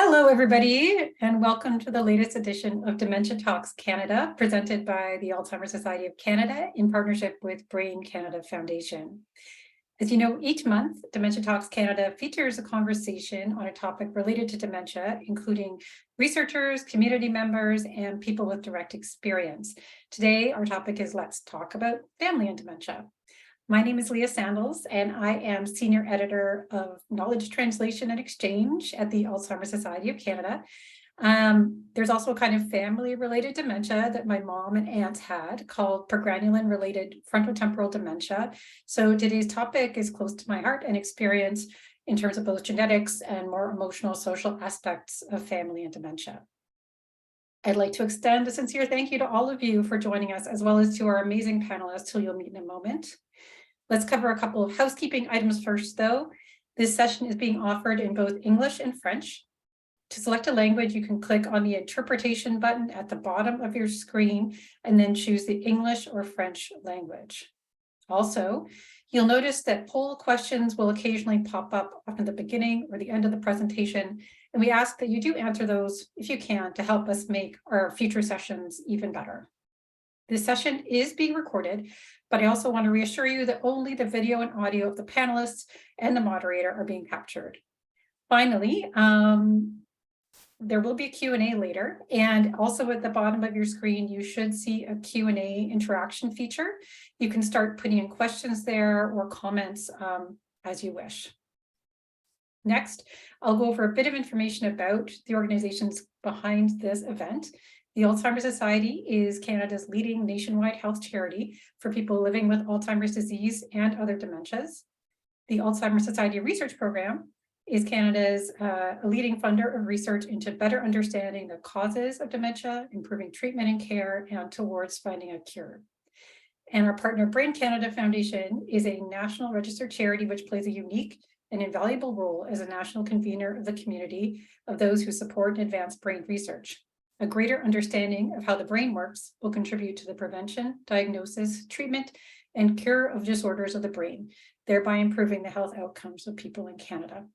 Hello, everybody, and welcome to the latest edition of Dementia Talks Canada, presented by the Alzheimer Society of Canada in partnership with Brain Canada Foundation. As you know, each month, Dementia Talks Canada features a conversation on a topic related to dementia, including researchers, community members, and people with direct experience. Today, our topic is Let's Talk About Family and Dementia. My name is Leah Sandals, and I am Senior Editor of Knowledge Translation and Exchange at the Alzheimer Society of Canada. There's also a kind of family-related dementia that my mom and aunt had called progranulin-related frontotemporal dementia. So today's topic is close to my heart and experience in terms of both genetics and more emotional social aspects of family and dementia. I'd like to extend a sincere thank you to all of you for joining us, as well as to our amazing panelists who you'll meet in a moment. Let's cover a couple of housekeeping items first, though. This session is being offered in both English and French. To select a language, you can click on the interpretation button at the bottom of your screen and then choose the English or French language. Also, you'll notice that poll questions will occasionally pop up often at the beginning or the end of the presentation, and we ask that you do answer those if you can to help us make our future sessions even better. This session is being recorded, but I also want to reassure you that only the video and audio of the panelists and the moderator are being captured. Finally, there will be a Q&A later, and also at the bottom of your screen, you should see a Q&A interaction feature. You can start putting in questions there or comments as you wish. Next, I'll go over a bit of information about the organizations behind this event. The Alzheimer Society is Canada's leading nationwide health charity for people living with Alzheimer's disease and other dementias. The Alzheimer Society Research Program is Canada's leading funder of research into better understanding the causes of dementia, improving treatment and care, and towards finding a cure. And our partner Brain Canada Foundation is a national registered charity which plays a unique and invaluable role as a national convener of the community of those who support and advance brain research. A greater understanding of how the brain works will contribute to the prevention, diagnosis, treatment, and cure of disorders of the brain, thereby improving the health outcomes of people in Canada.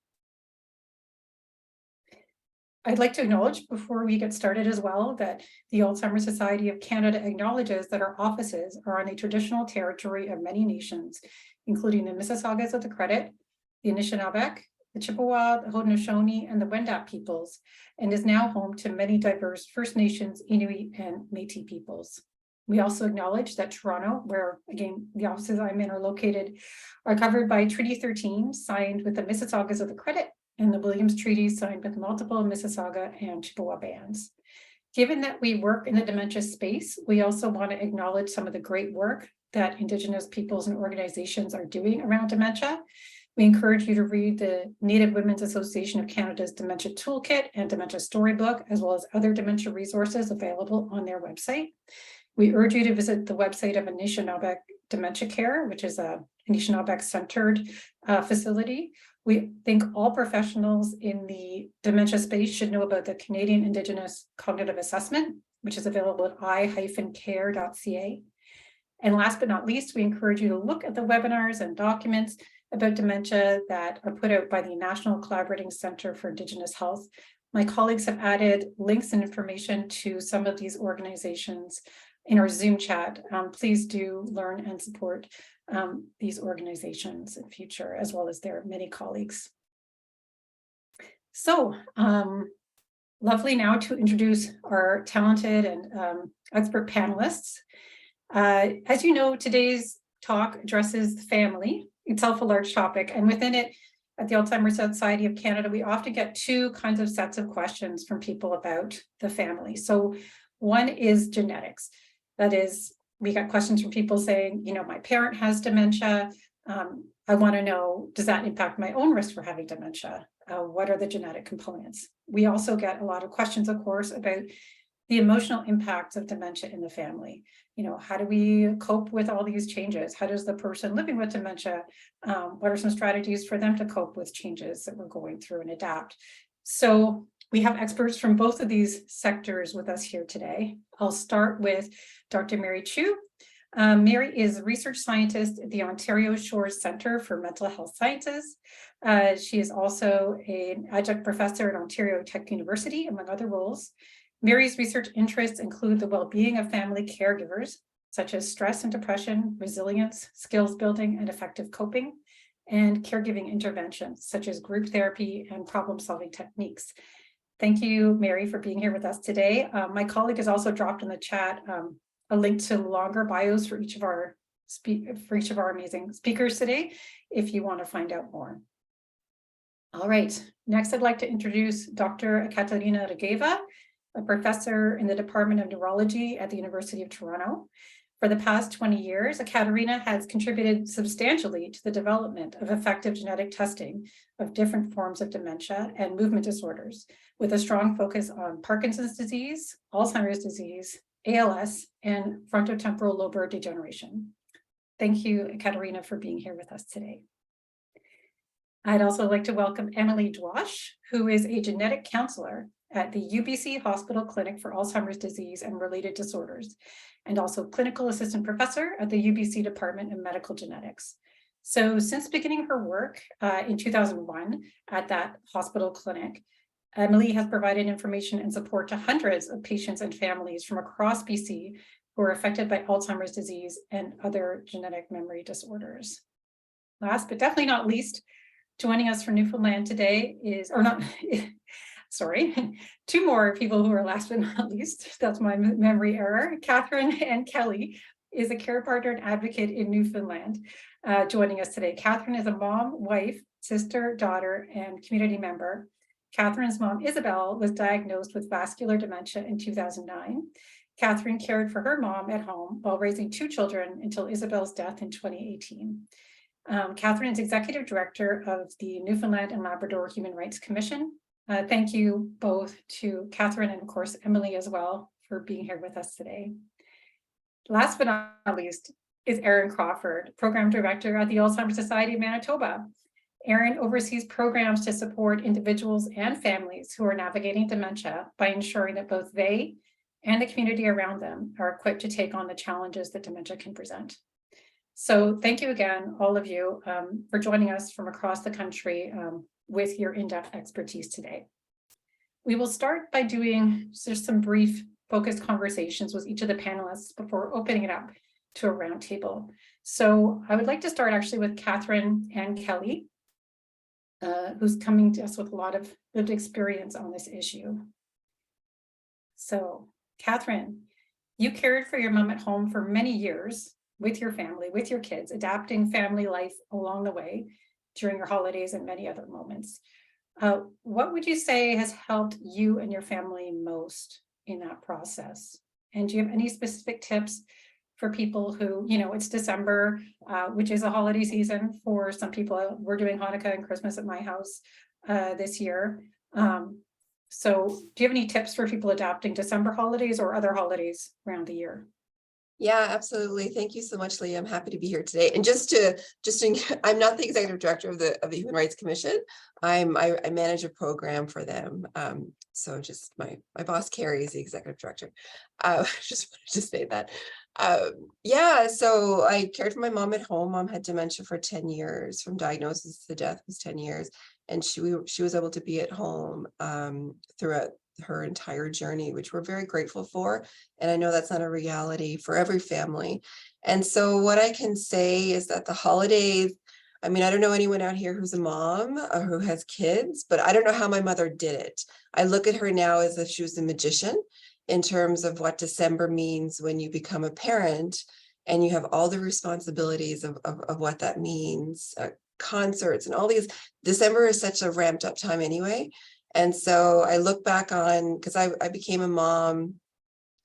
I'd like to acknowledge before we get started as well that the Alzheimer Society of Canada acknowledges that our offices are on a traditional territory of many nations, including the Mississaugas of the Credit, the Anishinaabe, the Chippewa, the Haudenosaunee, and the Wendat peoples, and is now home to many diverse First Nations, Inuit, and Métis peoples. We also acknowledge that Toronto, where, again, the offices I'm in are located, are covered by Treaty 13, signed with the Mississaugas of the Credit, and the Williams Treaty, signed with multiple Mississauga and Chippewa bands. Given that we work in the dementia space, we also want to acknowledge some of the great work that Indigenous peoples and organizations are doing around dementia. We encourage you to read the Native Women's Association of Canada's Dementia Toolkit and Dementia Storybook, as well as other dementia resources available on their website. We urge you to visit the website of Anishinaabe Dementia Care, which is a Anishinaabe-centered facility. We think all professionals in the dementia space should know about the Canadian Indigenous Cognitive Assessment, which is available at i-care.ca. And last but not least, we encourage you to look at the webinars and documents about dementia that are put out by the National Collaborating Centre for Indigenous Health. My colleagues have added links and information to some of these organizations in our Zoom chat. Please do learn and support these organizations in future, as well as their many colleagues. So, lovely now to introduce our talented and expert panelists. As you know, today's talk addresses the family, itself a large topic, and within it, at the Alzheimer's Society of Canada, we often get two kinds of sets of questions from people about the family. So one is genetics. That is, we got questions from people saying, you know, my parent has dementia. I want to know, does that impact my own risk for having dementia? What are the genetic components? We also get a lot of questions, of course, about the emotional impacts of dementia in the family. You know, how do we cope with all these changes? How does the person living with dementia, what are some strategies for them to cope with changes that we're going through and adapt? So we have experts from both of these sectors with us here today. I'll start with Dr. Mary Chiu. Mary is a research scientist at the Ontario Shores Centre for Mental Health Sciences. She is also an adjunct professor at Ontario Tech University, among other roles. Mary's research interests include the well-being of family caregivers, such as stress and depression, resilience, skills building, and effective coping, and caregiving interventions, such as group therapy and problem-solving techniques. Thank you, Mary, for being here with us today. My colleague has also dropped in the chat a link to longer bios for each of our amazing speakers today, if you want to find out more. All right, next I'd like to introduce Dr. Katarina Regeva, a professor in the Department of Neurology at the University of Toronto. For the past 20 years, Katarina has contributed substantially to the development of effective genetic testing of different forms of dementia and movement disorders, with a strong focus on Parkinson's disease, Alzheimer's disease, ALS, and frontotemporal lobar degeneration. Thank you, Katarina, for being here with us today. I'd also like to welcome Emily Dwash, who is a genetic counselor at the UBC Hospital Clinic for Alzheimer's disease and related disorders, and also clinical assistant professor at the UBC Department of Medical Genetics. So since beginning her work in 2001 at that hospital clinic, Emily has provided information and support to hundreds of patients and families from across BC who are affected by Alzheimer's disease and other genetic memory disorders. Last but definitely not least, joining us from Newfoundland today is, or not, sorry, two more people who are last but not least, that's my memory error. Catherine and Kelly is a care partner and advocate in Newfoundland joining us today. Catherine is a mom, wife, sister, daughter, and community member. Catherine's mom, Isabel, was diagnosed with vascular dementia in 2009. Catherine cared for her mom at home while raising two children until Isabel's death in 2018. Catherine is executive director of the Newfoundland and Labrador Human Rights Commission. Thank you both to Catherine and of course Emily as well for being here with us today. Last but not least is Erin Crawford, program director at the Alzheimer's Society of Manitoba. Erin oversees programs to support individuals and families who are navigating dementia by ensuring that both they and the community around them are equipped to take on the challenges that dementia can present. So thank you again, all of you, for joining us from across the country with your in-depth expertise today. We will start by doing just some brief focused conversations with each of the panelists before opening it up to a roundtable. So I would like to start actually with Catherine and Kelly, who's coming to us with a lot of lived experience on this issue. So Catherine, you cared for your mom at home for many years with your family, with your kids, adapting family life along the way during your holidays and many other moments. What would you say has helped you and your family most in that process? And do you have any specific tips for people who, you know, it's December, which is a holiday season for some people. We're doing Hanukkah and Christmas at my house this year. So do you have any tips for people adapting December holidays or other holidays around the year? Yeah, absolutely. Thank you so much, Lee. I'm happy to be here today. And I'm not the executive director of the Human Rights Commission. I manage a program for them. So just my boss Carrie is the executive director. Just wanted to say that. Yeah, so I cared for my mom at home. Mom had dementia for 10 years, from diagnosis to death was 10 years. And she was able to be at home throughout her entire journey, which we're very grateful for. And I know that's not a reality for every family. And so what I can say is that the holidays, I mean, I don't know anyone out here who's a mom or who has kids, but I don't know how my mother did it. I look at her now as if she was a magician in terms of what December means when you become a parent and you have all the responsibilities of what that means, concerts and all these. December is such a ramped up time anyway. And so I look back on, because I became a mom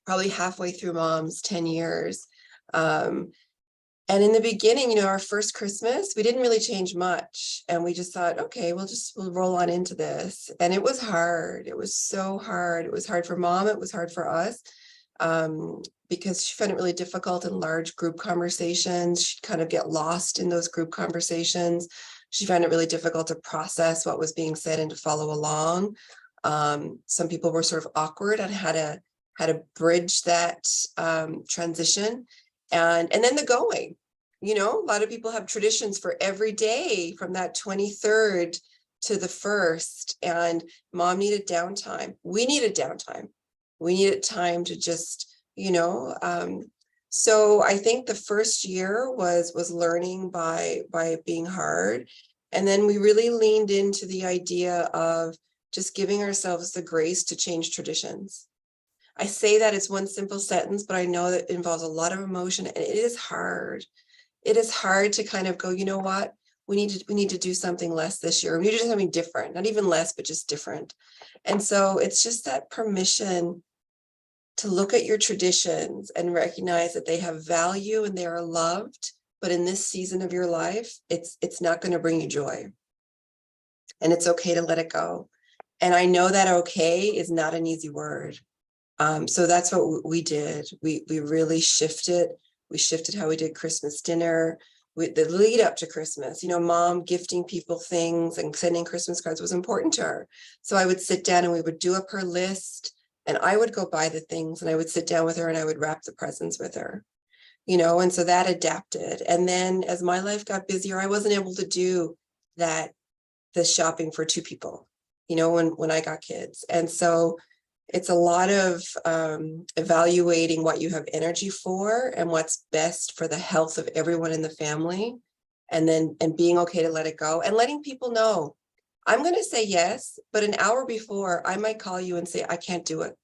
probably halfway through mom's 10 years. And in the beginning, you know, our first Christmas, we didn't really change much. And we just thought, okay, we'll roll on into this. And it was hard. It was so hard. It was hard for mom. It was hard for us because she found it really difficult in large group conversations. She'd kind of get lost in those group conversations. She found it really difficult to process what was being said and to follow along. Some people were sort of awkward on how to bridge that transition. And then the going, you know, a lot of people have traditions for every day from that 23rd to the 1st, and mom needed downtime. We needed downtime. We needed time to just, you know, so I think the first year was learning by it being hard. And then we really leaned into the idea of just giving ourselves the grace to change traditions. I say that it's one simple sentence, but I know that it involves a lot of emotion, and it is hard. It is hard to kind of go, you know what, we need to do something less this year. We need to do something different, not even less, but just different. And so it's just that permission to look at your traditions and recognize that they have value and they are loved, but in this season of your life, it's not going to bring you joy. And it's okay to let it go. And I know that okay is not an easy word. So that's what we did. We really shifted. We shifted how we did Christmas dinner. The lead up to Christmas, you know, mom gifting people things and sending Christmas cards was important to her. So I would sit down and we would do up her list, and I would go buy the things, and I would sit down with her and I would wrap the presents with her, you know, and so that adapted. And then as my life got busier, I wasn't able to do that, the shopping for 2 people, you know, when I got kids. And so it's a lot of evaluating what you have energy for and what's best for the health of everyone in the family, and being okay to let it go and letting people know, I'm going to say yes, but an hour before I might call you and say, I can't do it.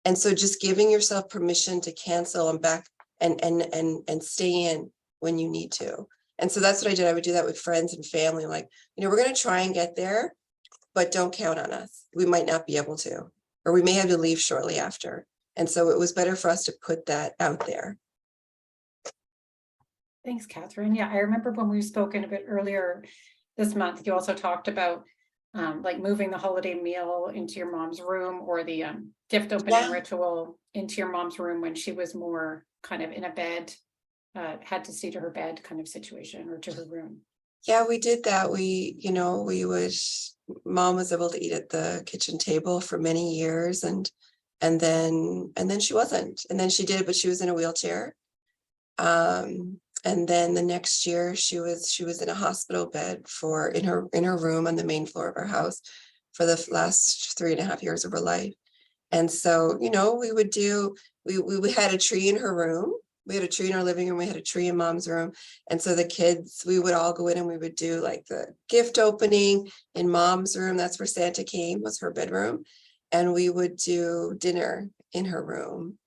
And so just giving yourself permission to cancel and back and stay in when you need to. And so that's what I did. I would do that with friends and family. Like, you know, we're going to try and get there, but don't count on us. We might not be able to, or we may have to leave shortly after. And so it was better for us to put that out there. Thanks, Catherine. Yeah, I remember when we've spoken a bit earlier this month, you also talked about like moving the holiday meal into your mom's room, or the gift opening ritual into your mom's room when she was more kind of in a bed, had to stay to her bed kind of situation, or to her room. Yeah, we did that. Mom was able to eat at the kitchen table for many years, and then she wasn't, and then she did, but she was in a wheelchair. And then the next year she was in a hospital bed in her room on the main floor of our house for the last 3.5 years of her life. And so, you know, we had a tree in her room. We had a tree in our living room. We had a tree in mom's room. And so the kids, we would all go in and we would do like the gift opening in mom's room. That's where Santa came, was her bedroom. And we would do dinner in her room.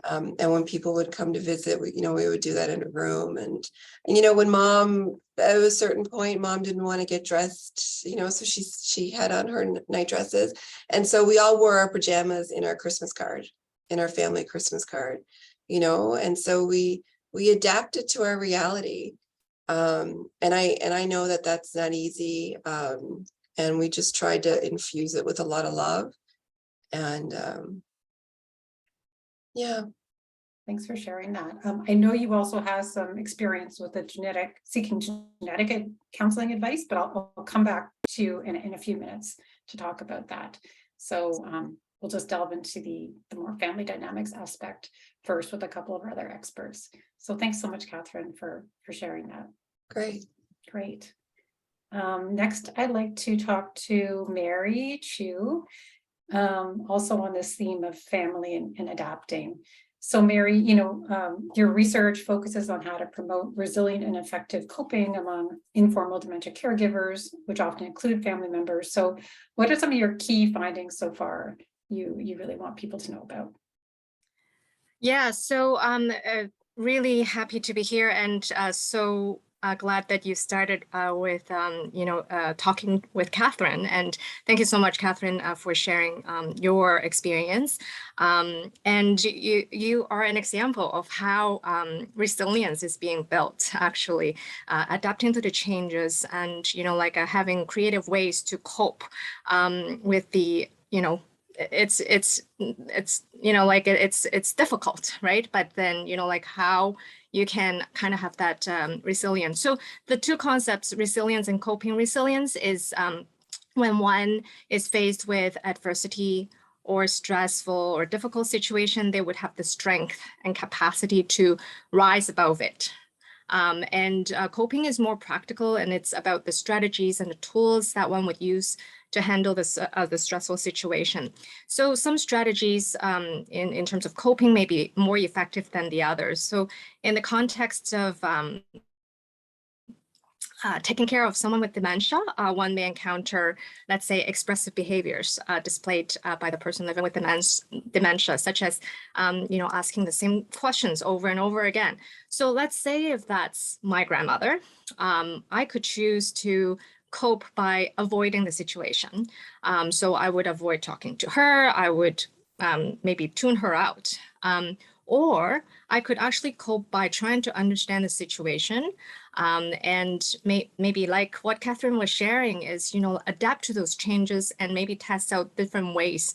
And when people would come to visit, we would do that in a room. And you know, when mom, at a certain point, mom didn't want to get dressed, you know, so she had on her night dresses. And so we all wore our pajamas in our Christmas card, in our family Christmas card, you know, and so we adapted to our reality. And I know that that's not easy. And we just tried to infuse it with a lot of love. And yeah. Thanks for sharing that. I know you also have some experience with seeking genetic counseling advice, but I'll come back to you in a few minutes to talk about that. So we'll just delve into the more family dynamics aspect first with a couple of our other experts. So thanks so much, Catherine, for sharing that. Great. Next, I'd like to talk to Mary Chiu, also on this theme of family and adapting. So Mary, you know, your research focuses on how to promote resilient and effective coping among informal dementia caregivers, which often include family members. So what are some of your key findings so far you really want people to know about? Yeah, so I'm really happy to be here, and so glad that you started with, talking with Catherine. And thank you so much, Catherine, for sharing your experience. And you are an example of how resilience is being built, actually, adapting to the changes and, having creative ways to cope with the, it's difficult, right? But then, how you can kind of have that resilience. So the two concepts, resilience and coping resilience, is when one is faced with adversity or stressful or difficult situation, they would have the strength and capacity to rise above it. Coping is more practical, and it's about the strategies and the tools that one would use to handle this the stressful situation. So some strategies in terms of coping may be more effective than the others. So in the context of taking care of someone with dementia, one may encounter, let's say, expressive behaviors displayed by the person living with dementia, such as, asking the same questions over and over again. So let's say if that's my grandmother, I could choose to cope by avoiding the situation. So I would avoid talking to her. I would maybe tune her out. Or I could actually cope by trying to understand the situation and maybe like what Catherine was sharing is, adapt to those changes and maybe test out different ways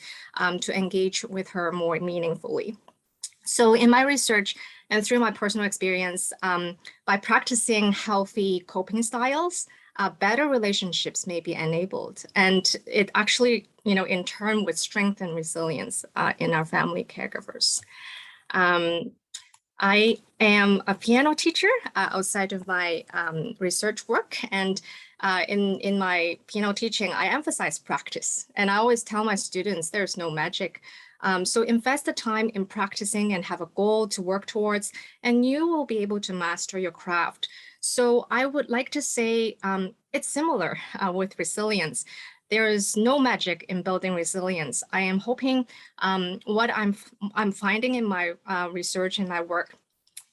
to engage with her more meaningfully. So in my research and through my personal experience, by practicing healthy coping styles, better relationships may be enabled. And it actually, in turn would strengthen resilience in our family caregivers. I am a piano teacher outside of my research work, and in my piano teaching, I emphasize practice. And I always tell my students there's no magic. So invest the time in practicing and have a goal to work towards, and you will be able to master your craft. So I would like to say it's similar with resilience. There is no magic in building resilience. I am hoping what I'm finding in my research and my work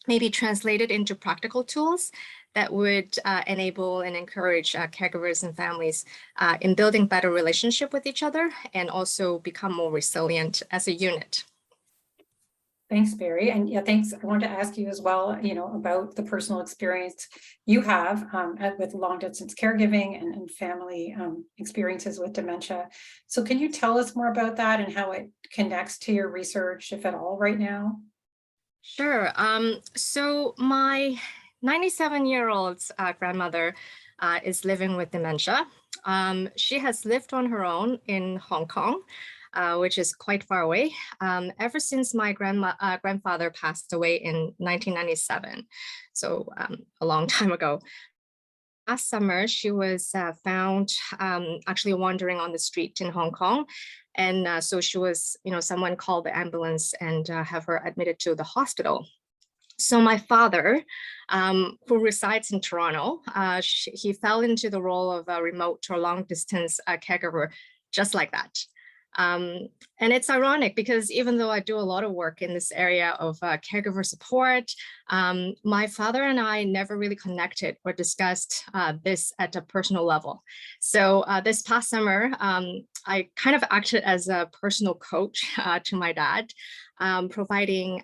may be translated into practical tools that would enable and encourage caregivers and families in building better relationship with each other and also become more resilient as a unit. Thanks, Barry. And yeah, thanks. I wanted to ask you as well, about the personal experience you have with long distance caregiving and family experiences with dementia. So can you tell us more about that and how it connects to your research, if at all, right now? Sure. So my 97-year-old grandmother is living with dementia. She has lived on her own in Hong Kong, which is quite far away, ever since my grandfather passed away in 1997, so a long time ago. Last summer, she was found actually wandering on the street in Hong Kong. And so she was, someone called the ambulance and have her admitted to the hospital. So my father, who resides in Toronto, he fell into the role of a remote or long distance caregiver, just like that. And it's ironic because even though I do a lot of work in this area of caregiver support, my father and I never really connected or discussed this at a personal level. So this past summer, I kind of acted as a personal coach to my dad, providing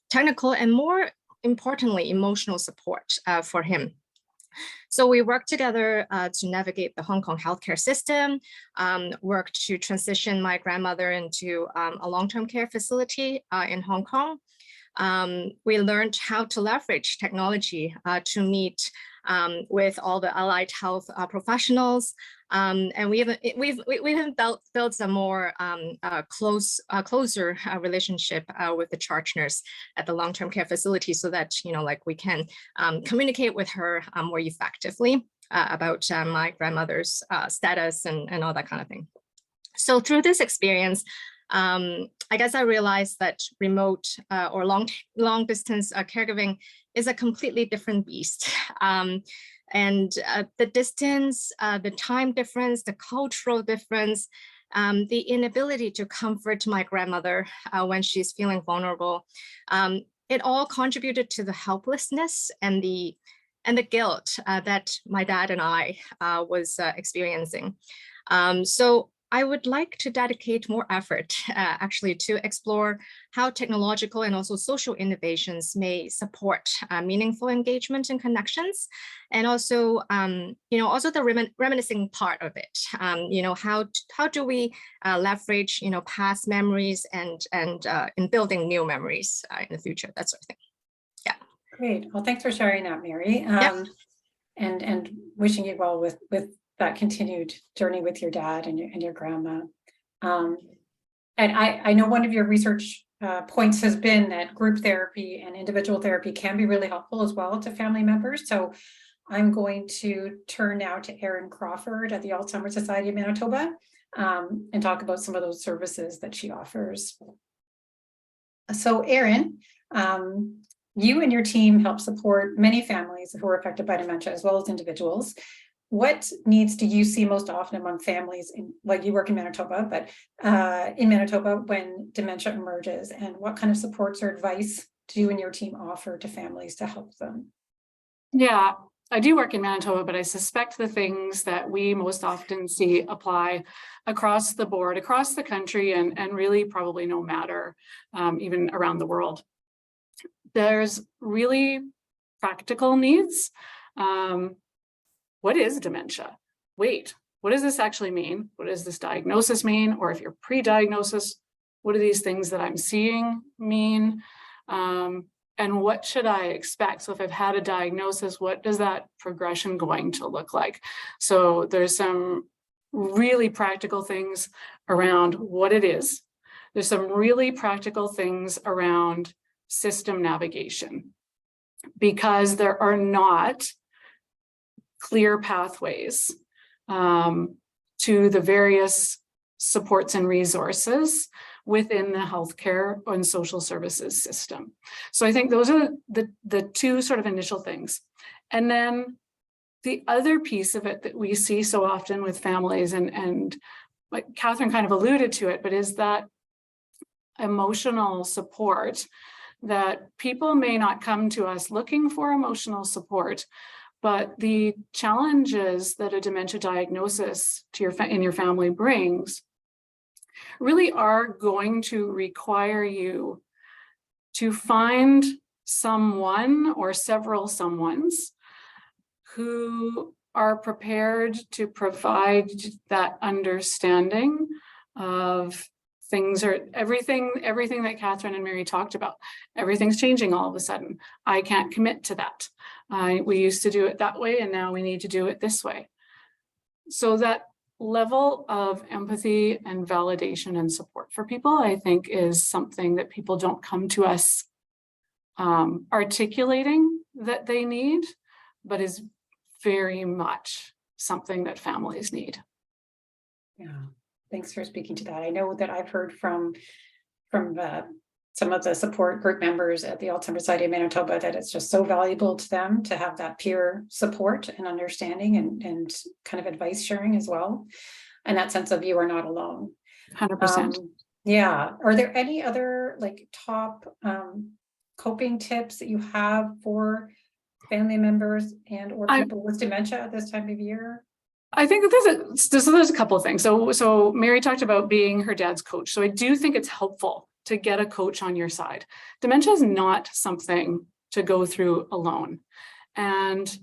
technical and more importantly, emotional support for him. So we worked together to navigate the Hong Kong healthcare system, worked to transition my grandmother into a long-term care facility in Hong Kong. We learned how to leverage technology to meet with all the allied health professionals. And we have built a more closer relationship with the charge nurse at the long-term care facility so that, we can communicate with her more effectively about my grandmother's status and all that kind of thing. So through this experience, I guess I realized that remote or long distance caregiving is a completely different beast. And the distance, the time difference, the cultural difference, the inability to comfort my grandmother when she's feeling vulnerable, it all contributed to the helplessness and the guilt that my dad and I was experiencing. So I would like to dedicate more effort actually to explore how technological and also social innovations may support meaningful engagement and connections, and also, also the reminiscing part of it. How do we leverage, past memories and in building new memories in the future, that sort of thing. Yeah. Great. Well, thanks for sharing that, Mary. Yep. And wishing you well with that continued journey with your dad and your grandma. And And I know one of your research points has been that group therapy and individual therapy can be really helpful as well to family members. So I'm going to turn now to Erin Crawford at the Alzheimer's Society of Manitoba and talk about some of those services that she offers. So Erin, you and your team help support many families who are affected by dementia as well as individuals. What needs do you see most often among families in, like you work in Manitoba, but in Manitoba when dementia emerges, and what kind of supports or advice do you and your team offer to families to help them? Yeah, I do work in Manitoba, but I suspect the things that we most often see apply across the board, across the country, and really probably no matter, even around the world. There's really practical needs. What is dementia? Wait, what does this actually mean? What does this diagnosis mean? Or if you're pre-diagnosis, what do these things that I'm seeing mean? And what should I expect? So if I've had a diagnosis, what does that progression going to look like? So there's some really practical things around what it is. There's some really practical things around system navigation, because there are not clear pathways to the various supports and resources within the healthcare and social services system. So I think those are the two sort of initial things. And then the other piece of it that we see so often with families, and like Catherine kind of alluded to it, but is that emotional support, that people may not come to us looking for emotional support, but the challenges that a dementia diagnosis to in your family brings really are going to require you to find someone or several someones who are prepared to provide that understanding of things, or everything that Catherine and Mary talked about. Everything's changing all of a sudden. I can't commit to that. We used to do it that way, and now we need to do it this way. So that level of empathy and validation and support for people, I think, is something that people don't come to us articulating that they need, but is very much something that families need. Yeah, thanks for speaking to that. I know that I've heard from some of the support group members at the Alzheimer's Society of Manitoba that it's just so valuable to them to have that peer support and understanding and kind of advice sharing as well. And that sense of you are not alone. 100%. Yeah. Are there any other like top coping tips that you have for family members and or people with dementia at this time of year? I think that there's a couple of things. So Mary talked about being her dad's coach. So I do think it's helpful to get a coach on your side. Dementia is not something to go through alone. And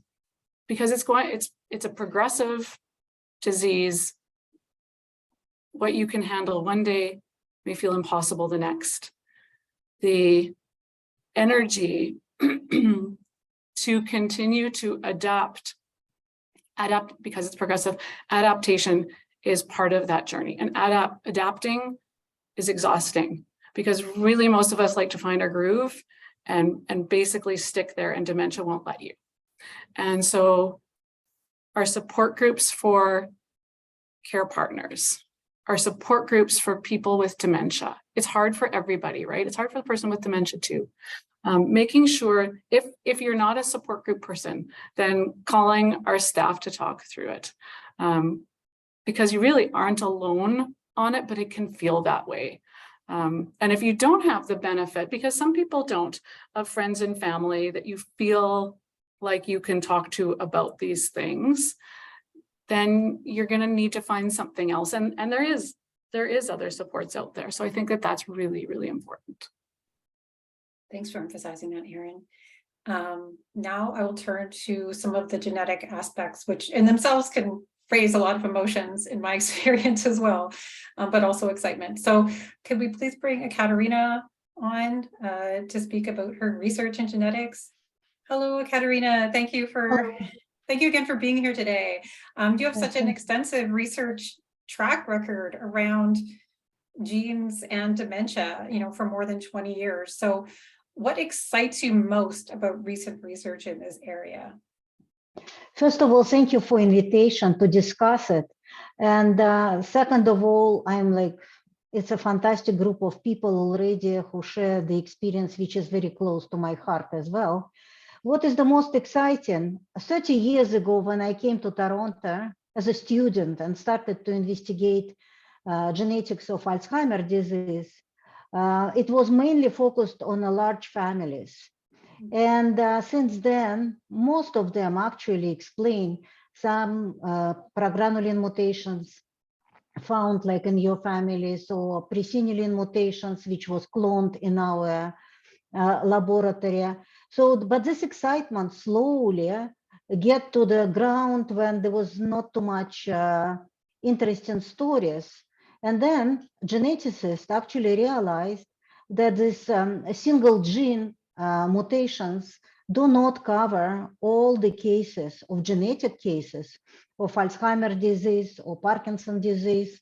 because it's a progressive disease, what you can handle one day may feel impossible the next. The energy to continue to adapt because it's progressive, adaptation is part of that journey. And adapting is exhausting, because really most of us like to find our groove and basically stick there, and dementia won't let you. And so our support groups for care partners, our support groups for people with dementia, it's hard for everybody, right? It's hard for the person with dementia too. Making sure if you're not a support group person, then calling our staff to talk through it, because you really aren't alone on it, but it can feel that way. And if you don't have the benefit, because some people don't, of friends and family that you feel like you can talk to about these things, then you're going to need to find something else. And there is other supports out there. So I think that that's really, really important. Thanks for emphasizing that, Erin. Now I will turn to some of the genetic aspects, which in themselves can raise a lot of emotions in my experience as well, but also excitement. So could we please bring Ekaterina on to speak about her research in genetics? Hello, Ekaterina. Thank you again for being here today. You have such an extensive research track record around genes and dementia, for more than 20 years. So what excites you most about recent research in this area? First of all, thank you for invitation to discuss it. And second of all, it's a fantastic group of people already who share the experience, which is very close to my heart as well. What is the most exciting? 30 years ago, when I came to Toronto as a student and started to investigate genetics of Alzheimer's disease, it was mainly focused on large families. And since then, most of them actually explain some progranulin mutations found like in your families, or presenilin mutations, which was cloned in our laboratory. So, but this excitement slowly get to the ground when there was not too much interesting stories. And then geneticists actually realized that this single gene mutations do not cover all the cases of genetic cases of Alzheimer's disease or Parkinson's disease.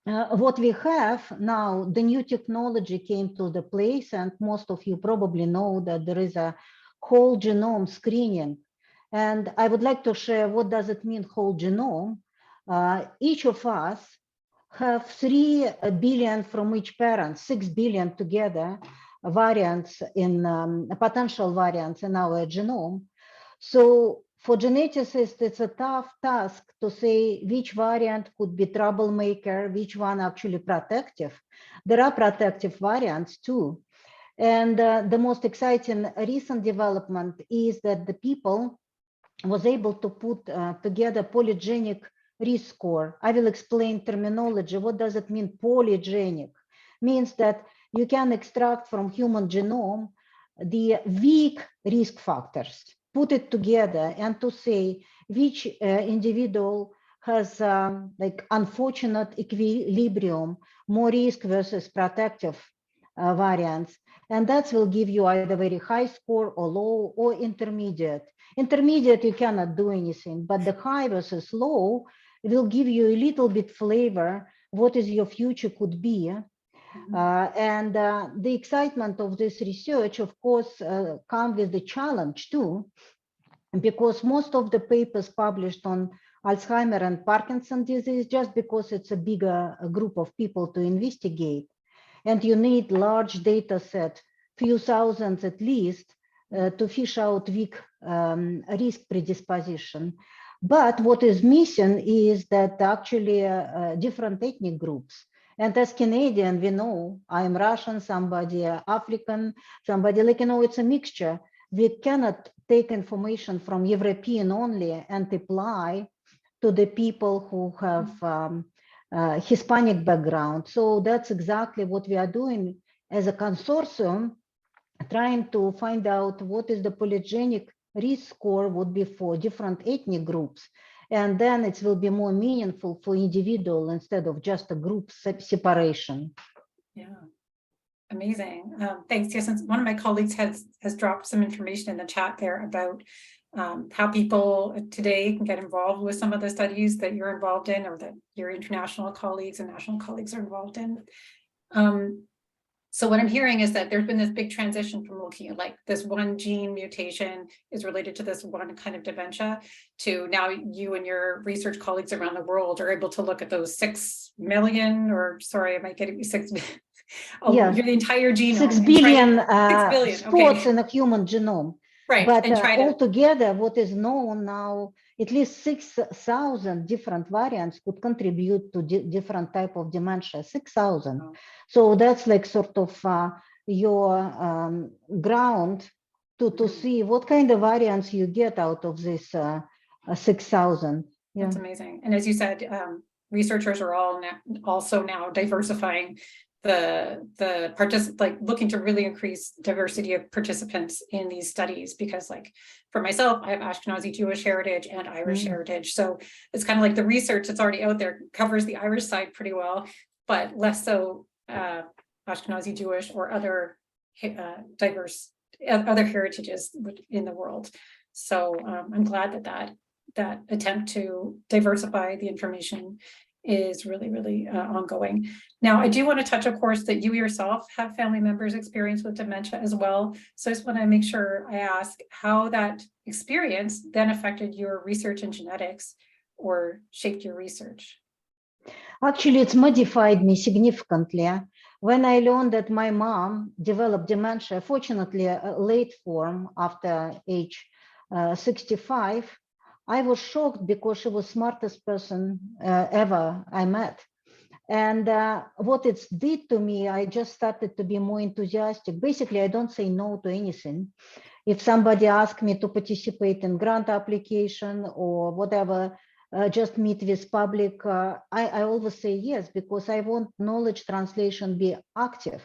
What we have now, the new technology came to the place, and most of you probably know that there is a whole genome screening. And I would like to share what does it mean whole genome. Each of us have 3 billion from each parent, 6 billion together variants in potential variants in our genome. So for geneticists, it's a tough task to say which variant could be troublemaker, which one actually protective. There are protective variants too. And the most exciting recent development is that the people was able to put together polygenic risk score. I will explain terminology. What does it mean, polygenic? Means that you can extract from human genome the weak risk factors, put it together, and to say which individual has like unfortunate equilibrium, more risk versus protective variants. And that will give you either very high score or low or intermediate. Intermediate, you cannot do anything, but the high versus low will give you a little bit flavor what is your future could be. And the excitement of this research, of course, comes with the challenge too, because most of the papers published on Alzheimer and Parkinson's disease, just because it's a bigger group of people to investigate, and you need large data set, few thousands at least, to fish out weak risk predisposition. But what is missing is that actually different ethnic groups. And as Canadian, we know I'm Russian, somebody African, somebody it's a mixture. We cannot take information from European only and apply to the people who have Hispanic background. So that's exactly what we are doing as a consortium, trying to find out what is the polygenic risk score would be for different ethnic groups. And then it will be more meaningful for individual instead of just a group separation. Yeah, amazing. Thanks. Yes, one of my colleagues has dropped some information in the chat there about how people today can get involved with some of the studies that you're involved in, or that your international colleagues and national colleagues are involved in. So what I'm hearing is that there's been this big transition from looking at like this one gene mutation is related to this one kind of dementia, to now you and your research colleagues around the world are able to look at those 6 million, or sorry, I might get it 6 million. Yeah, the entire genome. 6 billion, 6 billion spots okay. in a human genome. Right, But and try to altogether, what is known now, at least 6,000 different variants could contribute to different type of dementia, 6,000. Oh. So that's like sort of your ground to see what kind of variants you get out of this 6,000. Yeah. That's amazing. And as you said, researchers are all also now diversifying like looking to really increase diversity of participants in these studies, because like for myself, I have Ashkenazi Jewish heritage and Irish heritage. So it's kind of like the research that's already out there covers the Irish side pretty well, but less so Ashkenazi Jewish or other diverse other heritages in the world. So I'm glad that attempt to diversify the information is really, really ongoing. Now, I do want to touch, of course, that you yourself have family members experience with dementia as well. So I just want to make sure I ask how that experience then affected your research in genetics or shaped your research. Actually, it's modified me significantly. When I learned that my mom developed dementia, fortunately a late form after age 65, I was shocked because she was the smartest person ever I met. And what it did to me, I just started to be more enthusiastic. Basically, I don't say no to anything. If somebody asks me to participate in grant application or whatever, just meet with public, I always say yes, because I want knowledge translation be active.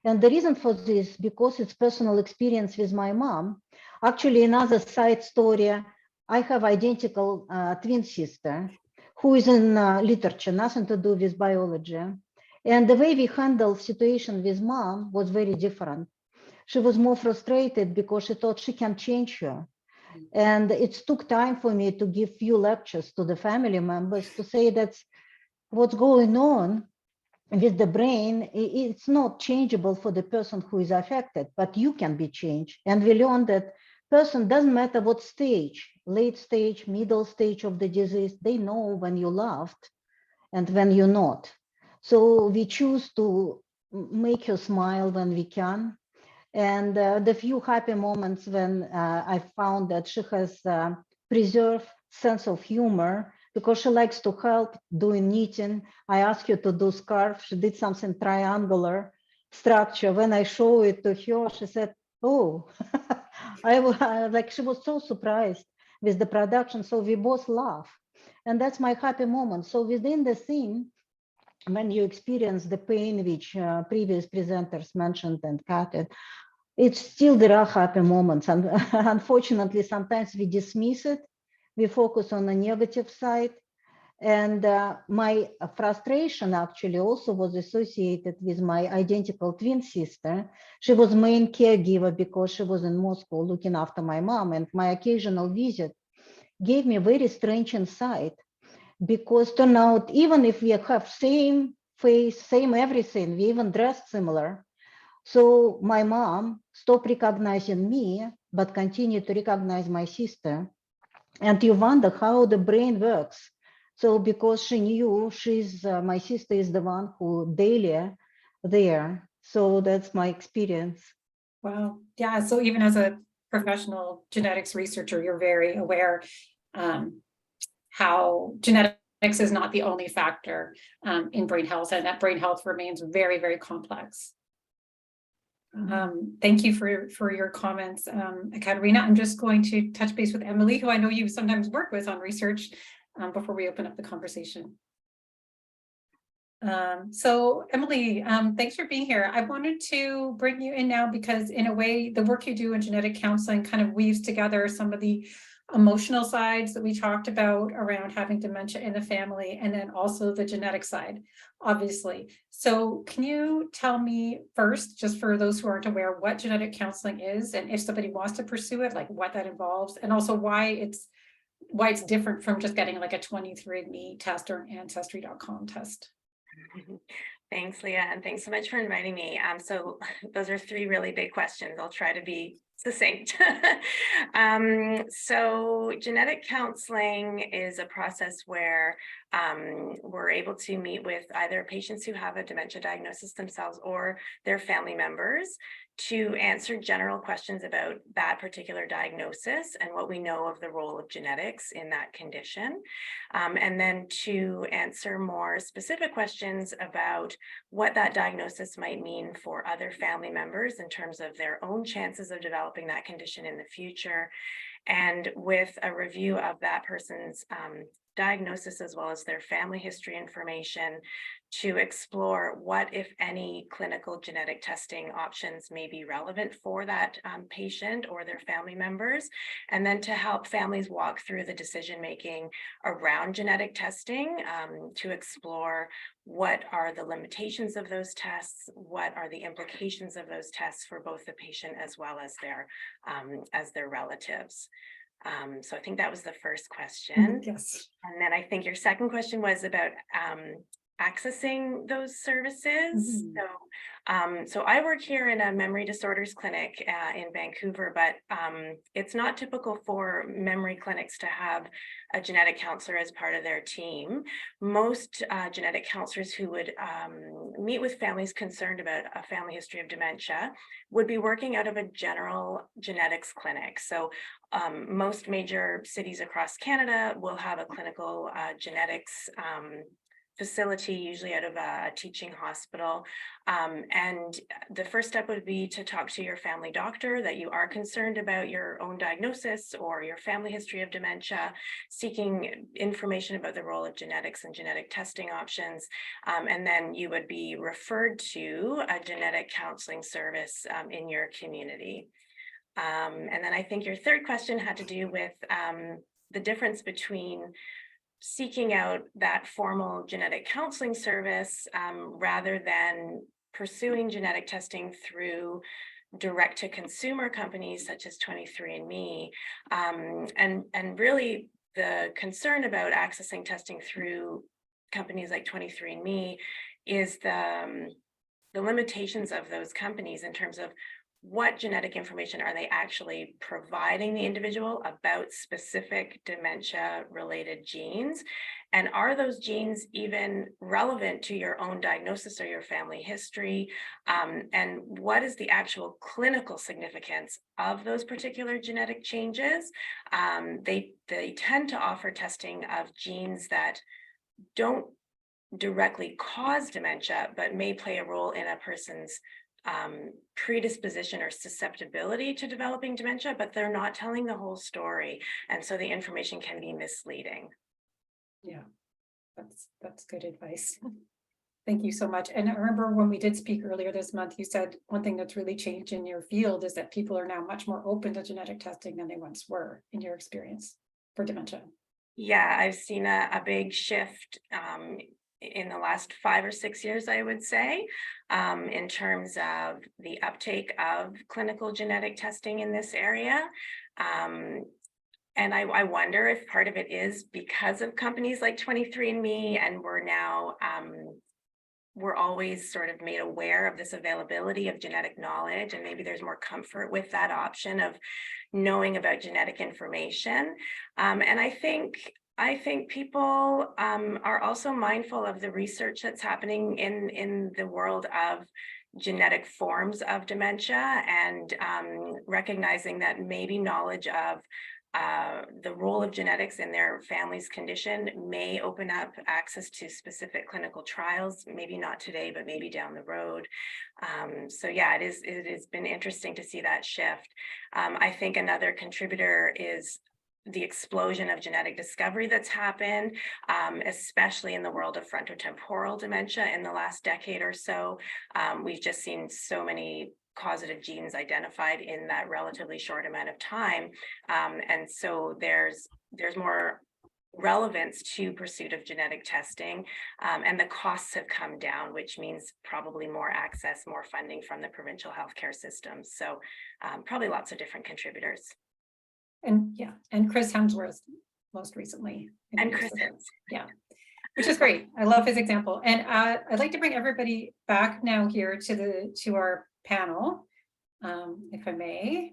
And the reason for this, because it's personal experience with my mom. Actually, another side story, I have identical twin sister who is in literature, nothing to do with biology. And the way we handle situation with mom was very different. She was more frustrated because she thought she can change her. And it took time for me to give few lectures to the family members to say that what's going on with the brain, it's not changeable for the person who is affected, but you can be changed. And we learned that person doesn't matter what stage, late stage, middle stage of the disease, they know when you loved and when you're not. So we choose to make her smile when we can. And the few happy moments when I found that she has preserved sense of humor because she likes to help doing knitting. I asked her to do scarf. She did something triangular structure. When I show it to her, she said, "Oh," like she was so surprised with the production. So we both laugh, and that's my happy moment. So within the scene, when you experience the pain which previous presenters mentioned and Kathy, it's still there are happy moments. And unfortunately, sometimes we dismiss it. We focus on the negative side. And my frustration actually also was associated with my identical twin sister. She was main caregiver because she was in Moscow looking after my mom. And my occasional visit gave me a very strange insight, because turned out, even if we have same face, same everything, we even dressed similar. So my mom stopped recognizing me, but continued to recognize my sister. And you wonder how the brain works. So because she knew my sister is the one who daily there. So that's my experience. Wow. Yeah. So even as a professional genetics researcher, you're very aware how genetics is not the only factor in brain health, and that brain health remains very, very complex. Thank you for your comments, Katerina. I'm just going to touch base with Emily, who I know you sometimes work with on research, before we open up the conversation. So Emily, thanks for being here. I wanted to bring you in now because in a way, the work you do in genetic counseling kind of weaves together some of the emotional sides that we talked about around having dementia in the family, and then also the genetic side, obviously. So can you tell me first, just for those who aren't aware, what genetic counseling is, and if somebody wants to pursue it, like what that involves, and also why it's different from just getting like a 23andMe test or an Ancestry.com test? Thanks, Leah, and thanks so much for inviting me. So those are three really big questions. I'll try to be succinct. So genetic counseling is a process where we're able to meet with either patients who have a dementia diagnosis themselves or their family members to answer general questions about that particular diagnosis and what we know of the role of genetics in that condition. And then to answer more specific questions about what that diagnosis might mean for other family members in terms of their own chances of developing that condition in the future, and with a review of that person's diagnosis as well as their family history information to explore what, if any, clinical genetic testing options may be relevant for that patient or their family members, and then to help families walk through the decision-making around genetic testing to explore what are the limitations of those tests, what are the implications of those tests for both the patient as well as their relatives. So I think that was the first question. Yes. And then I think your second question was about accessing those services. So I work here in a memory disorders clinic in Vancouver, but it's not typical for memory clinics to have a genetic counselor as part of their team. Most genetic counselors who would meet with families concerned about a family history of dementia would be working out of a general genetics clinic. So most major cities across Canada will have a clinical genetics facility, usually out of a teaching hospital. And the first step would be to talk to your family doctor that you are concerned about your own diagnosis or your family history of dementia, seeking information about the role of genetics and genetic testing options. And then you would be referred to a genetic counseling service in your community. And then I think your third question had to do with the difference between seeking out that formal genetic counseling service rather than pursuing genetic testing through direct to consumer companies such as 23andMe. And really the concern about accessing testing through companies like 23andMe is the limitations of those companies in terms of what genetic information are they actually providing the individual about specific dementia related genes? And are those genes even relevant to your own diagnosis or your family history? And what is the actual clinical significance of those particular genetic changes? They tend to offer testing of genes that don't directly cause dementia, but may play a role in a person's predisposition or susceptibility to developing dementia, but they're not telling the whole story. And so the information can be misleading. Yeah, that's good advice. Thank you so much. And I remember when we did speak earlier this month, you said one thing that's really changed in your field is that people are now much more open to genetic testing than they once were, in your experience, for dementia. Yeah, I've seen a big shift in the last 5 or 6 years, I would say, in terms of the uptake of clinical genetic testing in this area. And I wonder if part of it is because of companies like 23andMe, and we're always sort of made aware of this availability of genetic knowledge, and maybe there's more comfort with that option of knowing about genetic information. And I think people are also mindful of the research that's happening in the world of genetic forms of dementia, and recognizing that maybe knowledge of the role of genetics in their family's condition may open up access to specific clinical trials, maybe not today, but maybe down the road. So yeah, it has been interesting to see that shift. I think another contributor is the explosion of genetic discovery that's happened, especially in the world of frontotemporal dementia in the last decade or so. We've just seen so many causative genes identified in that relatively short amount of time. And so there's more relevance to pursuit of genetic testing, and the costs have come down, which means probably more access, more funding from the provincial healthcare system. So probably lots of different contributors. And yeah, and Chris Hemsworth most recently. And Chris, yeah, which is great. I love his example. And I'd like to bring everybody back now here to our panel, if I may.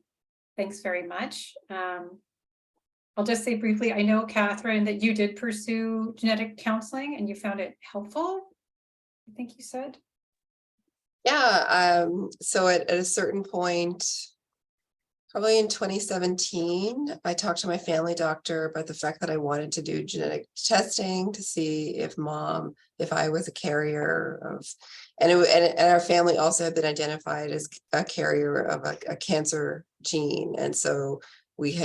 Thanks very much. I'll just say briefly, I know, Catherine, that you did pursue genetic counseling and you found it helpful, I think you said. Yeah, so at a certain point, probably in 2017, I talked to my family doctor about the fact that I wanted to do genetic testing to see if I was a carrier of, and our family also had been identified as a carrier of a cancer gene. And so we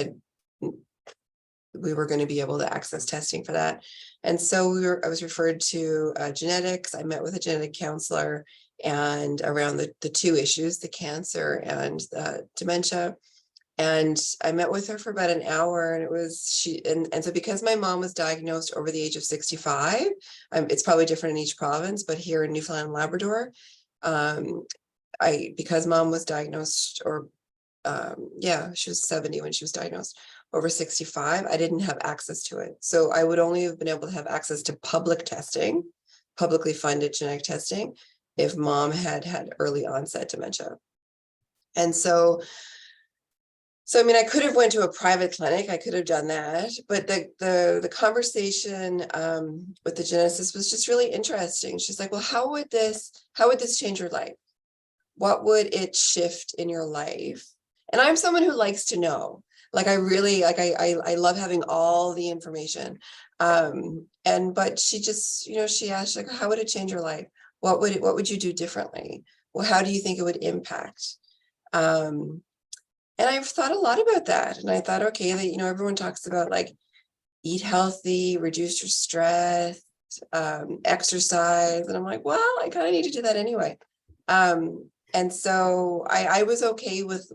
were going to be able to access testing for that. And so I was referred to genetics. I met with a genetic counselor, and around the two issues, the cancer and dementia. And I met with her for about an hour, and it was and so because my mom was diagnosed over the age of 65, it's probably different in each province, but here in Newfoundland and Labrador, because mom was diagnosed, or she was 70 when she was diagnosed. over 65, I didn't have access to it. So I would only have been able to have access to public testing, publicly funded genetic testing, if mom had had early onset dementia. And so I mean, I could have went to a private clinic, I could have done that, but the conversation with the geneticist was just really interesting. She's like, well, how would this change your life? What would it shift in your life? And I'm someone who likes to know. Like I really, like I love having all the information. But she just, you know, she asked, like, how would it change your life? What would you do differently? Well, how do you think it would impact? And I've thought a lot about that. And I thought, okay, that, you know, everyone talks about like eat healthy, reduce your stress, exercise. And I'm like, well, I kind of need to do that anyway. And so I was okay with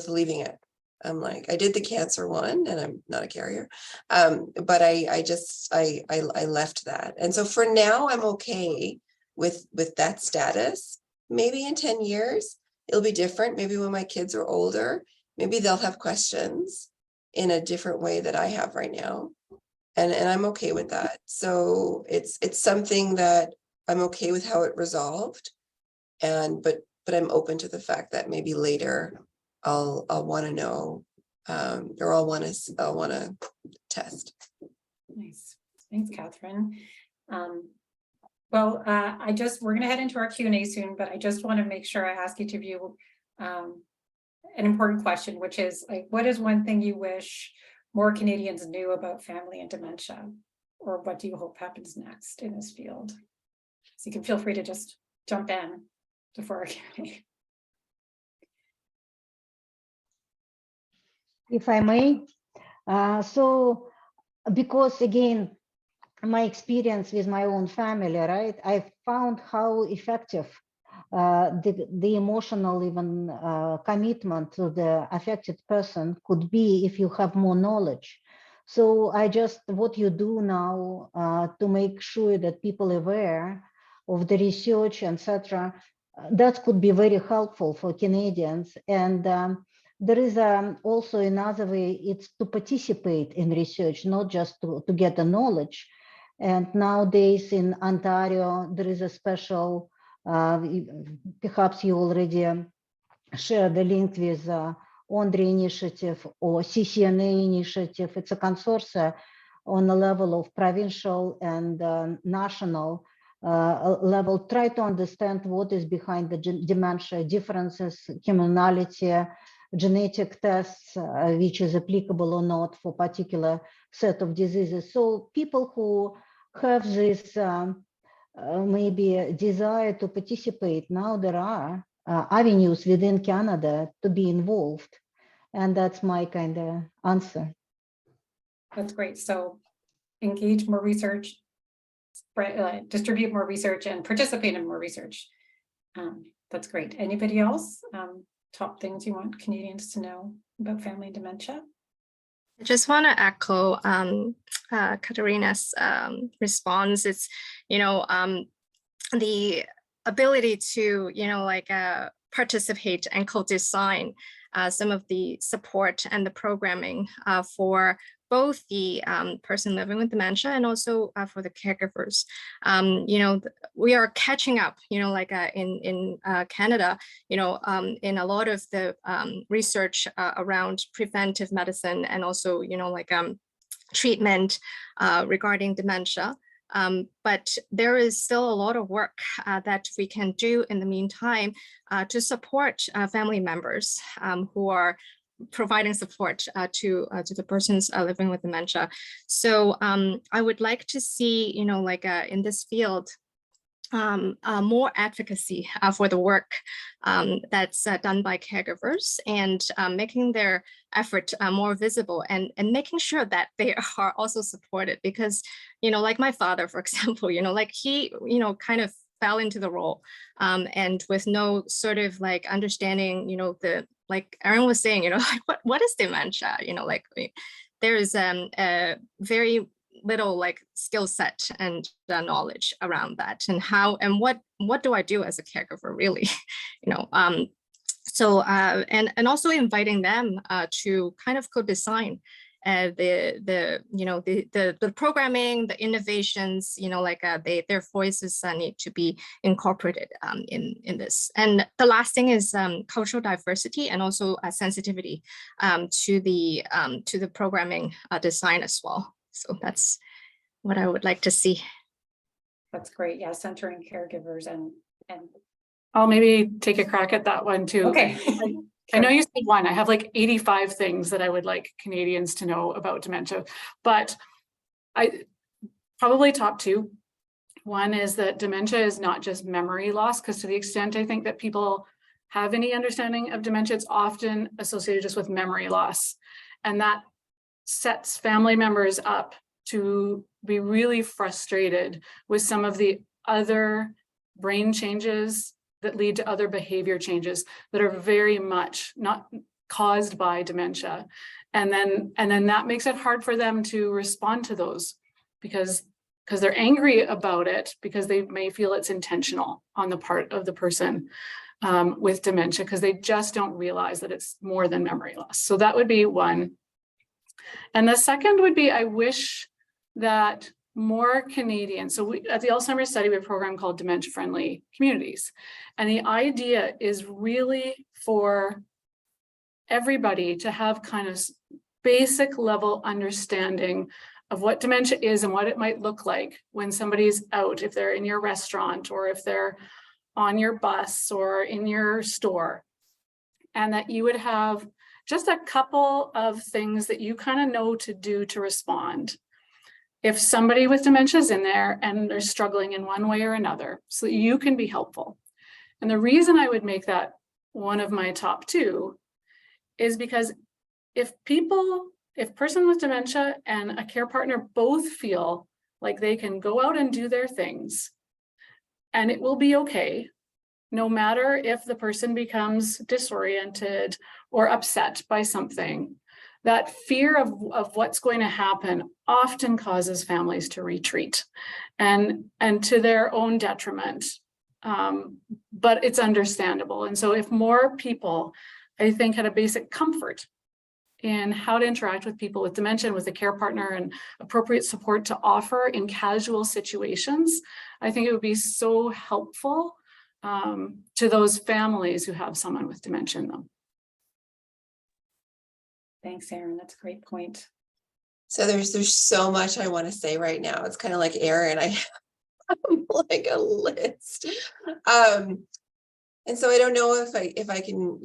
leaving it. I'm like, I did the cancer one and I'm not a carrier. But I left that. And so for now I'm okay with that status. Maybe in 10 years, it'll be different. Maybe when my kids are older, maybe they'll have questions in a different way that I have right now. And I'm okay with that. So it's something that I'm okay with how it resolved. But I'm open to the fact that maybe later I'll want to know, or I'll want to test. Nice. Thanks, Catherine. Well, we're going to head into our Q&A soon, but I just want to make sure I ask each of you an important question, which is like, what is one thing you wish more Canadians knew about family and dementia? Or what do you hope happens next in this field? So you can feel free to just jump in before our Q&A. If I may, so because again, my experience with my own family, right? I found how effective the emotional even commitment to the affected person could be if you have more knowledge. So what you do now to make sure that people are aware of the research, etc., that could be very helpful for Canadians. And there is also another way, it's to participate in research, not just to get the knowledge. And nowadays in Ontario, there is a special, perhaps you already shared the link with ONDRI initiative or CCNA initiative. It's a consortium on the level of provincial and national level, try to understand what is behind the dementia differences, commonality, genetic tests, which is applicable or not for particular set of diseases. So people who have this maybe desire to participate, now there are avenues within Canada to be involved. And that's my kind of answer. That's great. So engage more research, distribute more research, and participate in more research. That's great. Anybody else? Top things you want Canadians to know about family and dementia? I just want to echo Katerina's response. It's, the ability to, participate and co-design some of the support and the programming for both the person living with dementia and also for the caregivers. We are catching up, in Canada, in a lot of the research around preventive medicine and also, treatment regarding dementia. But there is still a lot of work that we can do in the meantime to support family members who are providing support to the persons living with dementia. So I would like to see, in this field, more advocacy for the work that's done by caregivers and making their effort more visible and making sure that they are also supported because, like my father, for example, he, kind of fell into the role and with no sort of understanding, the, like Erin was saying, what is dementia? There is a very little skill set and knowledge around that and how and what do I do as a caregiver really, so and also inviting them to kind of co-design the programming, the innovations, like their voices need to be incorporated in this. And the last thing is cultural diversity and also sensitivity to the programming design as well. So that's what I would like to see. That's great. Yeah, centering caregivers and I'll maybe take a crack at that one too. okay. I know you said one. I have like 85 things that I would like Canadians to know about dementia, but I probably top two. One is that dementia is not just memory loss, because to the extent I think that people have any understanding of dementia, it's often associated just with memory loss. And that sets family members up to be really frustrated with some of the other brain changes that lead to other behavior changes that are very much not caused by dementia. And then that makes it hard for them to respond to those because they're angry about it, because they may feel it's intentional on the part of the person with dementia, because they just don't realize that it's more than memory loss. So that would be one. And the second would be, I wish that more Canadians, so at the Alzheimer's study, we have a program called Dementia Friendly Communities. And the idea is really for everybody to have kind of basic level understanding of what dementia is and what it might look like when somebody's out, if they're in your restaurant or if they're on your bus or in your store. And that you would have just a couple of things that you kind of know to do to respond if somebody with dementia is in there and they're struggling in one way or another, so that you can be helpful. And the reason I would make that one of my top two is because if person with dementia and a care partner both feel like they can go out and do their things and it will be okay, no matter if the person becomes disoriented or upset by something, that fear of what's going to happen often causes families to retreat and to their own detriment. But it's understandable. And so if more people, I think, had a basic comfort in how to interact with people with dementia, with a care partner, and appropriate support to offer in casual situations, I think it would be so helpful to those families who have someone with dementia in them. Thanks, Erin. That's a great point. So there's so much I want to say right now. It's kind of like Erin, I have like a list. And so I don't know if I can,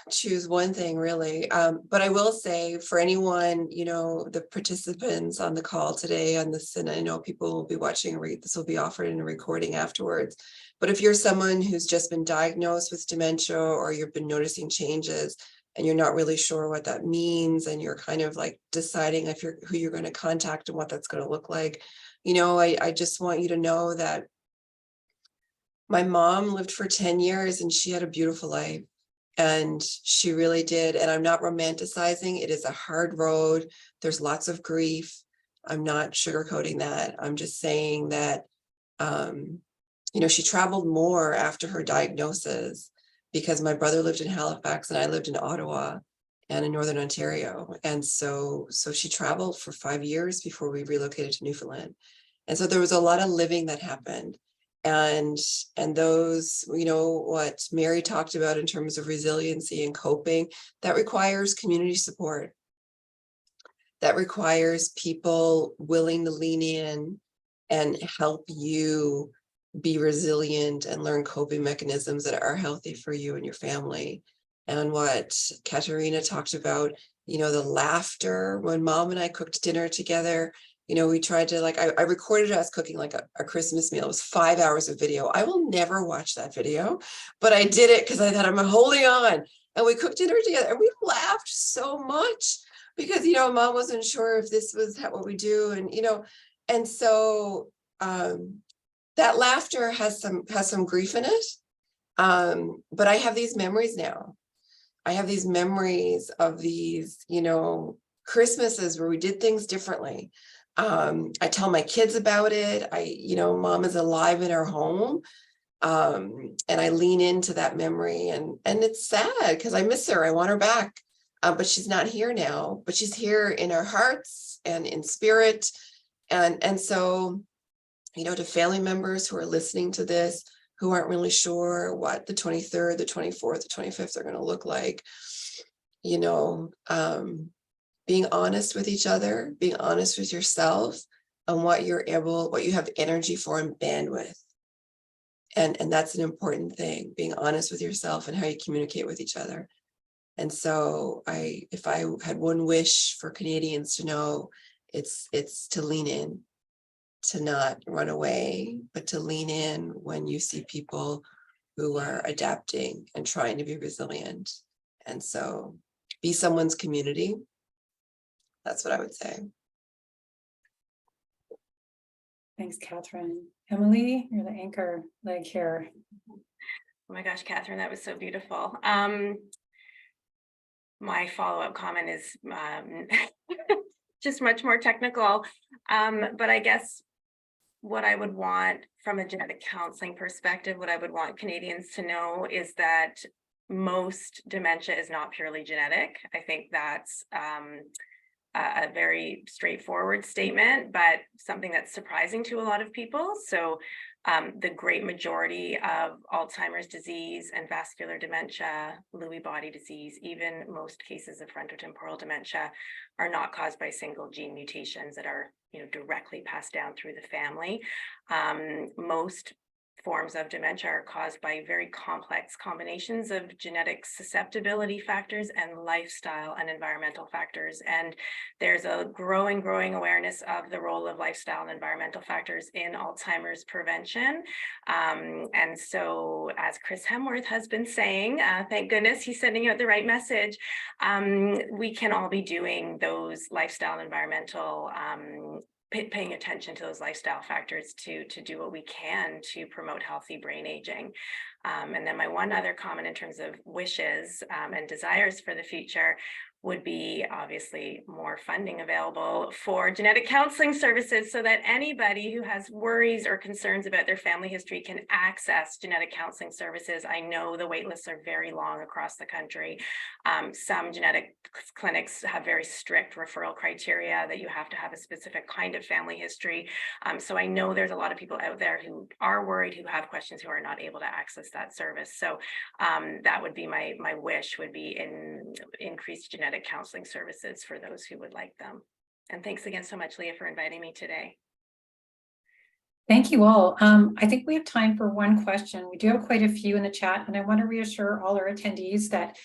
choose one thing really. But I will say for anyone, the participants on the call today on this, and I know people will be watching, this will be offered in a recording afterwards. But if you're someone who's just been diagnosed with dementia, or you've been noticing changes and you're not really sure what that means, and you're kind of like deciding who you're going to contact and what that's going to look like, I just want you to know that my mom lived for 10 years and she had a beautiful life, and she really did. And I'm not romanticizing. It is a hard road. There's lots of grief. I'm not sugarcoating that. I'm just saying that, she traveled more after her diagnosis, because my brother lived in Halifax and I lived in Ottawa and in Northern Ontario. And so she traveled for 5 years before we relocated to Newfoundland. And so there was a lot of living that happened. And those, what Mary talked about in terms of resiliency and coping, that requires community support. That requires people willing to lean in and help you be resilient and learn coping mechanisms that are healthy for you and your family. And what Katerina talked about, the laughter when Mom and I cooked dinner together. We tried to I recorded us cooking like a Christmas meal. It was 5 hours of video. I will never watch that video, but I did it because I thought I'm holding on. And we cooked dinner together and we laughed so much because, Mom wasn't sure if this was what we do. And so that laughter has some grief in it. But I have these memories now. I have these memories of these, Christmases where we did things differently. I tell my kids about it. Mom is alive in our home. And I lean into that memory, and it's sad because I miss her. I want her back. but she's not here now, but she's here in our hearts and in spirit. And so, to family members who are listening to this, who aren't really sure what the 23rd, the 24th, the 25th are going to look like, being honest with each other, being honest with yourself on what you have energy for and bandwidth. And that's an important thing, being honest with yourself and how you communicate with each other. And so if I had one wish for Canadians to know, it's to lean in, to not run away, but to lean in when you see people who are adapting and trying to be resilient. And so be someone's community. That's what I would say. Thanks, Catherine. Emily, you're the anchor leg here. Oh my gosh, Catherine, that was so beautiful. My follow-up comment is just much more technical. But I guess what I would want from a genetic counseling perspective, what I would want Canadians to know is that most dementia is not purely genetic. I think that's a very straightforward statement, but something that's surprising to a lot of people. So the great majority of Alzheimer's disease and vascular dementia, Lewy body disease, even most cases of frontotemporal dementia are not caused by single gene mutations that are directly passed down through the family. Most forms of dementia are caused by very complex combinations of genetic susceptibility factors and lifestyle and environmental factors. And there's a growing awareness of the role of lifestyle and environmental factors in Alzheimer's prevention. And so, as Chris Hemworth has been saying, thank goodness he's sending out the right message, we can all be doing those lifestyle and environmental paying attention to those lifestyle factors to do what we can to promote healthy brain aging. And then my one other comment in terms of wishes and desires for the future would be obviously more funding available for genetic counseling services so that anybody who has worries or concerns about their family history can access genetic counseling services. I know the wait lists are very long across the country. Some genetic clinics have very strict referral criteria that you have to have a specific kind of family history. So I know there's a lot of people out there who are worried, who have questions, who are not able to access that service. So that would be my wish, would be increased genetic counseling services for those who would like them. And thanks again so much, Leah, for inviting me today. Thank you all. I think we have time for one question. We do have quite a few in the chat, and I want to reassure all our attendees that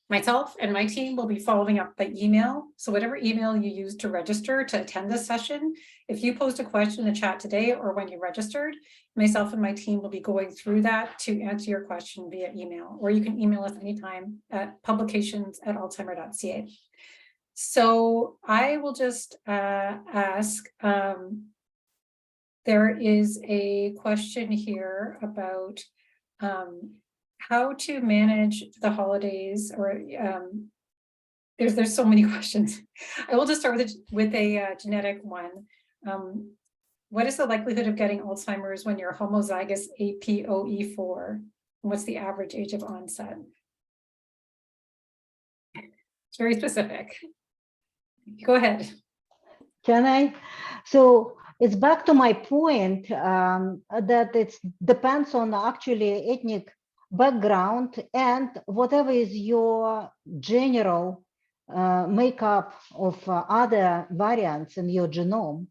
myself and my team will be following up by email. So whatever email you use to register to attend this session, if you post a question in the chat today or when you registered, myself and my team will be going through that to answer your question via email, or you can email us anytime at publications@alzheimer.ca. So I will just ask, there is a question here about how to manage the holidays, or there's so many questions. I will just start with a genetic one. What is the likelihood of getting Alzheimer's when you're homozygous APOE4? And what's the average age of onset? It's very specific. Go ahead. Can I? So it's back to my point that it depends on actually ethnic background and whatever is your general makeup of other variants in your genome.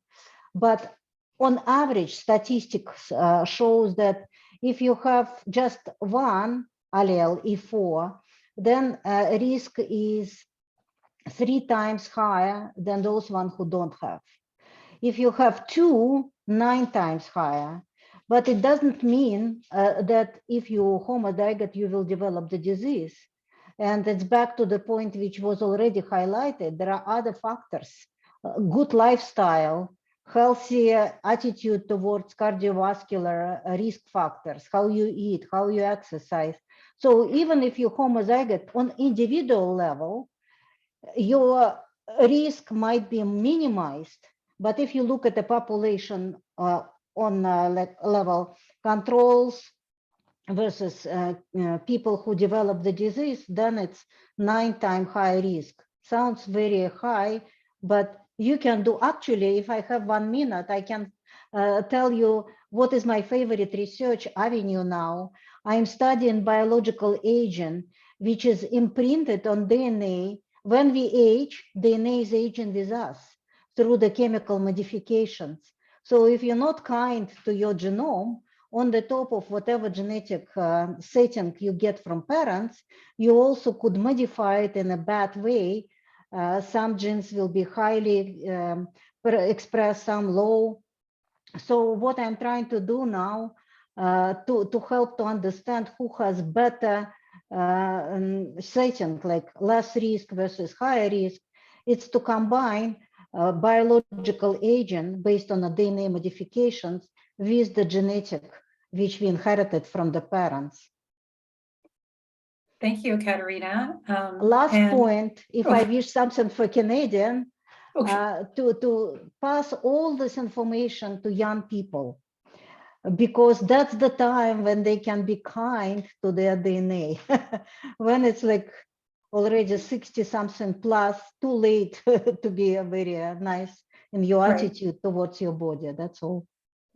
But on average, statistics shows that if you have just one allele, E4, then risk is 3 times higher than those ones who don't have. If you have 2, 9 times higher. But it doesn't mean that if you're homozygous, you will develop the disease. And it's back to the point which was already highlighted. There are other factors, good lifestyle, healthy attitude towards cardiovascular risk factors, how you eat, how you exercise. So even if you're homozygous on individual level, your risk might be minimized. But if you look at the population on level controls, versus people who develop the disease, then it's 9 times high risk. Sounds very high, but you can do, actually, if I have 1 minute, I can tell you what is my favorite research avenue now. I'm studying biological aging, which is imprinted on DNA. When we age, DNA is aging with us through the chemical modifications. So if you're not kind to your genome, on the top of whatever genetic setting you get from parents, you also could modify it in a bad way. Some genes will be highly expressed, some low. So what I'm trying to do now to help to understand who has better setting, like less risk versus higher risk, it's to combine biological agent based on the DNA modifications with the genetic, which we inherited from the parents. Thank you, Katerina. Last point, if I Oh. wish something for Canadian, Okay. to pass all this information to young people, because that's the time when they can be kind to their DNA. When it's like already 60 something plus, too late to be very nice in your Right. attitude towards your body. That's all.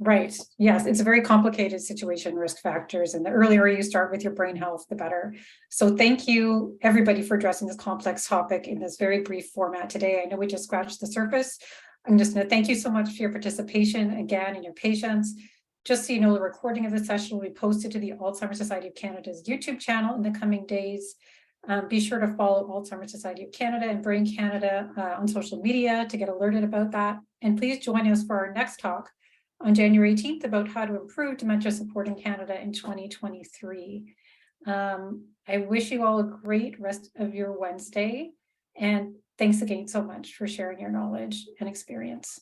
Right. Yes, it's a very complicated situation, risk factors, and the earlier you start with your brain health, the better. So thank you, everybody, for addressing this complex topic in this very brief format today. I know we just scratched the surface. I'm just going to thank you so much for your participation again and your patience. Just so you know, the recording of the session will be posted to the Alzheimer's Society of Canada's YouTube channel in the coming days. Be sure to follow Alzheimer's Society of Canada and Brain Canada on social media to get alerted about that. And please join us for our next talk on January 18th about how to improve dementia support in Canada in 2023. I wish you all a great rest of your Wednesday, and thanks again so much for sharing your knowledge and experience.